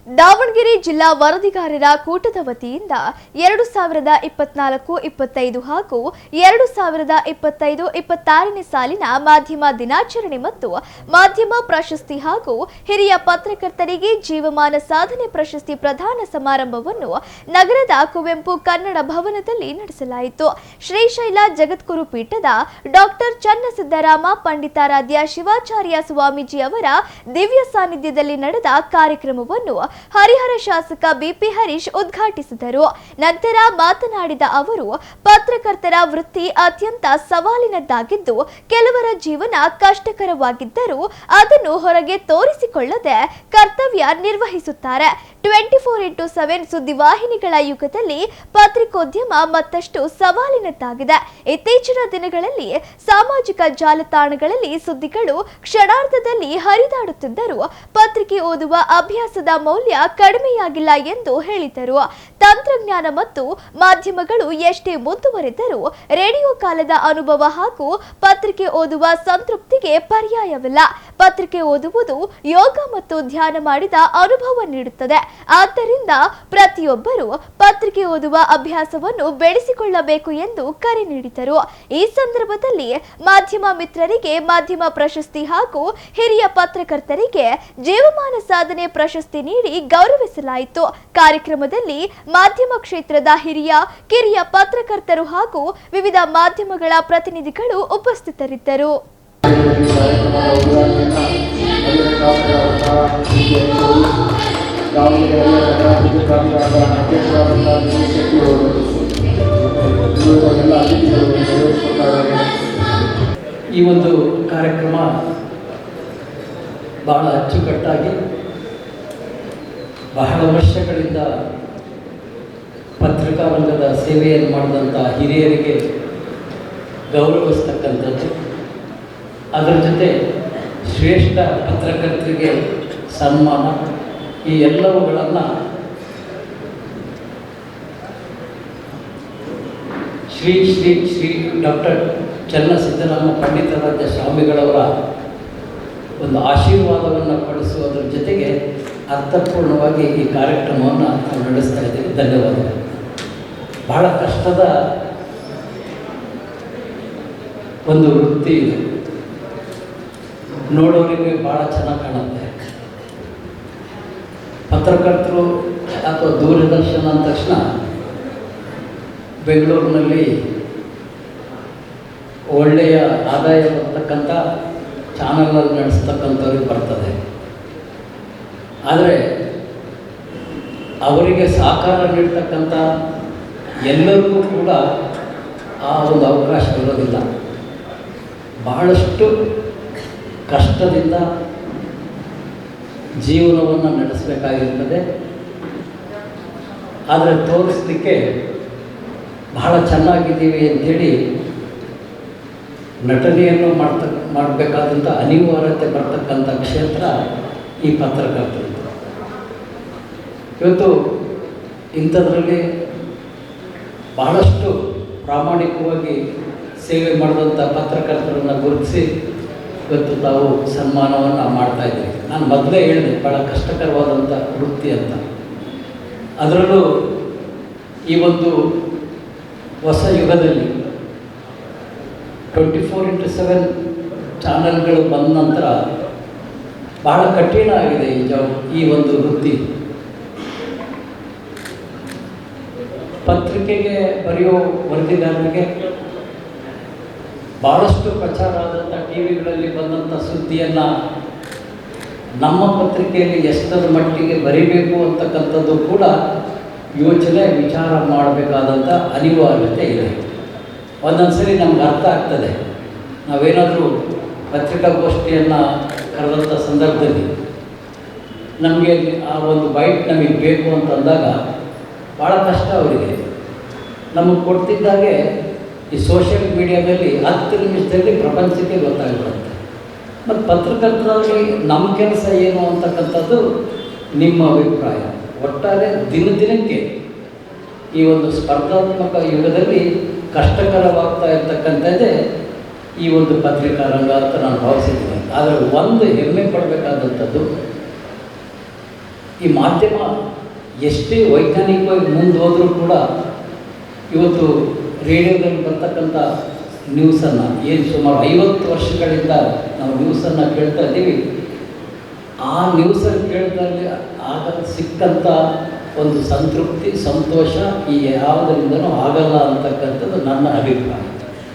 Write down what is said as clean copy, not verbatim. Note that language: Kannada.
ದಾವಣಗೆರೆ ಜಿಲ್ಲಾ ವರದಿಗಾರರ ಕೂಟದ ವತಿಯಿಂದ 2024-25 ಹಾಗೂ 2025-26ನೇ ಸಾಲಿನ ಮಾಧ್ಯಮ ದಿನಾಚರಣೆ ಮತ್ತು ಮಾಧ್ಯಮ ಪ್ರಶಸ್ತಿ ಹಾಗೂ ಹಿರಿಯ ಪತ್ರಕರ್ತರಿಗೆ ಜೀವಮಾನ ಸಾಧನೆ ಪ್ರಶಸ್ತಿ ಪ್ರದಾನ ಸಮಾರಂಭವನ್ನು ನಗರದ ಕುವೆಂಪು ಕನ್ನಡ ಭವನದಲ್ಲಿ ನಡೆಸಲಾಯಿತು. ಶ್ರೀಶೈಲ ಜಗದ್ಗುರು ಪೀಠದ ಡಾಕ್ಟರ್ ಚನ್ನಸಿದ್ದರಾಮ ಪಂಡಿತಾರಾಧ್ಯ ಶಿವಾಚಾರ್ಯ ಸ್ವಾಮೀಜಿ ಅವರ ದಿವ್ಯ ಸಾನ್ನಿಧ್ಯದಲ್ಲಿ ನಡೆದ ಕಾರ್ಯಕ್ರಮವನ್ನು ಹರಿಹರ ಶಾಸಕ ಬಿಪಿ ಹರೀಶ್ ಉದ್ಘಾಟಿಸಿದರು. ನಂತರ ಮಾತನಾಡಿದ ಅವರು, ಪತ್ರಕರ್ತರ ವೃತ್ತಿ ಅತ್ಯಂತ ಸವಾಲಿನದ್ದಾಗಿದ್ದು ಕೆಲವರ ಜೀವನ ಕಷ್ಟಕರವಾಗಿದ್ದರೂ ಅದನ್ನು ಹೊರಗೆ ತೋರಿಸಿಕೊಳ್ಳದೆ ಕರ್ತವ್ಯ ನಿರ್ವಹಿಸುತ್ತಾರೆ. 24x7 ಸುದ್ದಿವಾಹಿನಿಗಳ ಯುಗದಲ್ಲಿ ಪತ್ರಿಕೋದ್ಯಮ ಮತ್ತಷ್ಟು ಸವಾಲಿನದ್ದಾಗಿದೆ. ಇತ್ತೀಚಿನ ದಿನಗಳಲ್ಲಿ ಸಾಮಾಜಿಕ ಜಾಲತಾಣಗಳಲ್ಲಿ ಸುದ್ದಿಗಳು ಕ್ಷಣಾರ್ಧದಲ್ಲಿ ಹರಿದಾಡುತ್ತಿದ್ದರೂ ಪತ್ರಿಕೆ ಓದುವ ಅಭ್ಯಾಸದ ಮೌಲ್ಯ ಕಡಿಮೆಯಾಗಿಲ್ಲ ಎಂದು ಹೇಳಿದರು. ತಂತ್ರಜ್ಞಾನ ಮತ್ತು ಮಾಧ್ಯಮಗಳು ಎಷ್ಟೇ ಮುಂದುವರೆದರೂ ರೇಡಿಯೋ ಕಾಲದ ಅನುಭವ ಹಾಗೂ ಪತ್ರಿಕೆ ಓದುವ ಸಂತೃಪ್ತಿಗೆ ಪರ್ಯಾಯವಿಲ್ಲ. ಪತ್ರಿಕೆ ಓದುವುದು ಯೋಗ ಮತ್ತು ಧ್ಯಾನ ಮಾಡಿದ ಅನುಭವ ನೀಡುತ್ತದೆ. ಆದ್ದರಿಂದ ಪ್ರತಿಯೊಬ್ಬರೂ ಪತ್ರಿಕೆ ಓದುವ ಅಭ್ಯಾಸವನ್ನು ಬೆಳೆಸಿಕೊಳ್ಳಬೇಕು ಎಂದು ಕರೆ ನೀಡಿದರು. ಈ ಸಂದರ್ಭದಲ್ಲಿ ಮಾಧ್ಯಮ ಮಿತ್ರರಿಗೆ ಮಾಧ್ಯಮ ಪ್ರಶಸ್ತಿ ಹಾಗೂ ಹಿರಿಯ ಪತ್ರಕರ್ತರಿಗೆ ಜೀವಮಾನ ಸಾಧನೆ ಪ್ರಶಸ್ತಿ ನೀಡಿ ಗೌರವಿಸಲಾಯಿತು. ಕಾರ್ಯಕ್ರಮದಲ್ಲಿ ಮಾಧ್ಯಮ ಕ್ಷೇತ್ರದ ಹಿರಿಯ ಕಿರಿಯ ಪತ್ರಕರ್ತರು ಹಾಗೂ ವಿವಿಧ ಮಾಧ್ಯಮಗಳ ಪ್ರತಿನಿಧಿಗಳು ಉಪಸ್ಥಿತರಿದ್ದರು. ಈ ಒಂದು ಕಾರ್ಯಕ್ರಮ ಬಹಳ ಅಚ್ಚುಕಟ್ಟಾಗಿ ಬಹಳ ವರ್ಷಗಳಿಂದ ಪತ್ರಿಕಾ ರಂಗದ ಸೇವೆಯನ್ನು ಮಾಡಿದಂಥ ಹಿರಿಯರಿಗೆ ಗೌರವಿಸ್ತಕ್ಕಂಥದ್ದು, ಅದರ ಜೊತೆ ಶ್ರೇಷ್ಠ ಪತ್ರಕರ್ತರಿಗೆ ಸನ್ಮಾನ, ಈ ಎಲ್ಲವುಗಳನ್ನು ಶ್ರೀ ಶ್ರೀ ಶ್ರೀ ಡಾಕ್ಟರ್ ಚನ್ನಸಿದ್ದರಾಮ ಪಂಡಿತಾರಾಧ್ಯ ಸ್ವಾಮಿಗಳವರ ಒಂದು ಆಶೀರ್ವಾದವನ್ನು ಪಡಿಸುವುದರ ಜೊತೆಗೆ ಅರ್ಥಪೂರ್ಣವಾಗಿ ಈ ಕಾರ್ಯಕ್ರಮವನ್ನು ನಾವು ನಡೆಸ್ತಾ ಇದ್ದೀವಿ. ಧನ್ಯವಾದಗಳು. ಬಹಳ ಕಷ್ಟದ ಒಂದು ವೃತ್ತಿ ಇದು. ನೋಡೋರಿಗೆ ಭಾಳ ಚೆನ್ನಾಗಿ ಕಾಣುತ್ತೆ. ಪತ್ರಕರ್ತರು ಅಥವಾ ದೂರದರ್ಶನ ಅಂದ ತಕ್ಷಣ ಬೆಂಗಳೂರಿನಲ್ಲಿ ಒಳ್ಳೆಯ ಆದಾಯ ಬರ್ತಕ್ಕಂಥ ಚಾನಲ್ನಲ್ಲಿ ನಡೆಸ್ತಕ್ಕಂಥವ್ರಿಗೆ ಬರ್ತದೆ. ಆದರೆ ಅವರಿಗೆ ಸಹಕಾರ ನೀಡ್ತಕ್ಕಂಥ ಎಲ್ಲರಿಗೂ ಕೂಡ ಆ ಒಂದು ಅವಕಾಶ ಇರೋದಿಲ್ಲ. ಬಹಳಷ್ಟು ಕಷ್ಟದಿಂದ ಜೀವನವನ್ನು ನಡೆಸಬೇಕಾಗಿರ್ತದೆ. ಆದರೆ ತೋರಿಸಲಿಕ್ಕೆ ಬಹಳ ಚೆನ್ನಾಗಿದ್ದೀವಿ ಅಂಥೇಳಿ ನಟನೆಯನ್ನು ಮಾಡಬೇಕಾದಂಥ ಅನಿವಾರ್ಯತೆ ಬರ್ತಕ್ಕಂಥ ಕ್ಷೇತ್ರ ಈ ಪತ್ರಕರ್ತರು. ಇವತ್ತು ಇಂಥದ್ರಲ್ಲಿ ಬಹಳಷ್ಟು ಪ್ರಾಮಾಣಿಕವಾಗಿ ಸೇವೆ ಮಾಡಿದಂಥ ಪತ್ರಕರ್ತರನ್ನು ಗುರುತಿಸಿ ಇವತ್ತು ತಾವು ಸನ್ಮಾನವನ್ನು ಮಾಡ್ತಾಯಿದ್ದೀವಿ. ನಾನು ಮೊದಲೇ ಹೇಳಿದೆ ಭಾಳ ಕಷ್ಟಕರವಾದಂಥ ವೃತ್ತಿ ಅಂತ. ಅದರಲ್ಲೂ ಈ ಒಂದು ಹೊಸ ಯುಗದಲ್ಲಿ 24x7 ಚಾನಲ್ಗಳು ಬಂದ ನಂತರ ಬಹಳ ಕಠಿಣ ಆಗಿದೆ ಈ ಒಂದು ವೃತ್ತಿ. ಪತ್ರಿಕೆಗೆ ಬರೆಯೋ ವರದಿಗಾರರಿಗೆ ಭಾಳಷ್ಟು ಪ್ರಚಾರ ಆದಂಥ ಟಿ ವಿಗಳಲ್ಲಿ ಬಂದಂಥ ಸುದ್ದಿಯನ್ನು ನಮ್ಮ ಪತ್ರಿಕೆಯಲ್ಲಿ ಎಷ್ಟರ ಮಟ್ಟಿಗೆ ಬರೀಬೇಕು ಅಂತಕ್ಕಂಥದ್ದು ಕೂಡ ವಿಚಾರ ಮಾಡಬೇಕಾದಂಥ ಅನಿವಾರ್ಯತೆ ಇದೆ. ಒಂದೊಂದು ಸರಿ ನಮ್ಗೆ ಅರ್ಥ ಆಗ್ತದೆ. ನಾವೇನಾದರೂ ಪತ್ರಿಕಾಗೋಷ್ಠಿಯನ್ನು ಕರೆದಂಥ ಸಂದರ್ಭದಲ್ಲಿ ನಮಗೆ ಆ ಒಂದು ಬೈಟ್ ನಮಗೆ ಬೇಕು ಅಂತಂದಾಗ ಭಾಳ ಕಷ್ಟ ಅವರಿಗೆ. ನಮಗೆ ಕೊಡ್ತಿದ್ದಾಗೆ ಈ ಸೋಷಿಯಲ್ ಮೀಡಿಯಾದಲ್ಲಿ 10 ನಿಮಿಷದಲ್ಲಿ ಪ್ರಪಂಚಕ್ಕೆ ಗೊತ್ತಾಗ್ಬಿಡುತ್ತೆ. ಮತ್ತು ಪತ್ರಕರ್ತರಲ್ಲಿ ನಮ್ಮ ಕೆಲಸ ಏನು ಅಂತಕ್ಕಂಥದ್ದು ನಿಮ್ಮ ಅಭಿಪ್ರಾಯ. ಒಟ್ಟಾರೆ ದಿನಕ್ಕೆ ಈ ಒಂದು ಸ್ಪರ್ಧಾತ್ಮಕ ಯುಗದಲ್ಲಿ ಕಷ್ಟಕರವಾಗ್ತಾ ಇರ್ತಕ್ಕಂಥದ್ದೇ ಈ ಒಂದು ಪತ್ರಿಕಾ ರಂಗ ಅಂತ ನಾನು ಭಾವಿಸಿದ್ದೀನಿ. ಆದರೆ ಒಂದು ಹೆಮ್ಮೆ ಪಡಬೇಕಾದಂಥದ್ದು ಈ ಮಾಧ್ಯಮ ಎಷ್ಟೇ ವೈಜ್ಞಾನಿಕವಾಗಿ ಮುಂದೋದರೂ ಕೂಡ ಇವತ್ತು ರೇಡಿಯೋದಲ್ಲಿ ಬರ್ತಕ್ಕಂಥ ನ್ಯೂಸನ್ನು ಏನು ಸುಮಾರು 50 ವರ್ಷಗಳಿಂದ ನಾವು ನ್ಯೂಸನ್ನು ಕೇಳ್ತಾ ಇದ್ದೀವಿ, ಆ ನ್ಯೂಸನ್ನು ಕೇಳಿದಲ್ಲಿ ಆಗ ಸಿಕ್ಕಂಥ ಒಂದು ಸಂತೃಪ್ತಿ ಸಂತೋಷ ಈ ಯಾವುದರಿಂದನೂ ಆಗಲ್ಲ ಅಂತಕ್ಕಂಥದ್ದು ನನ್ನ ಅಭಿಪ್ರಾಯ.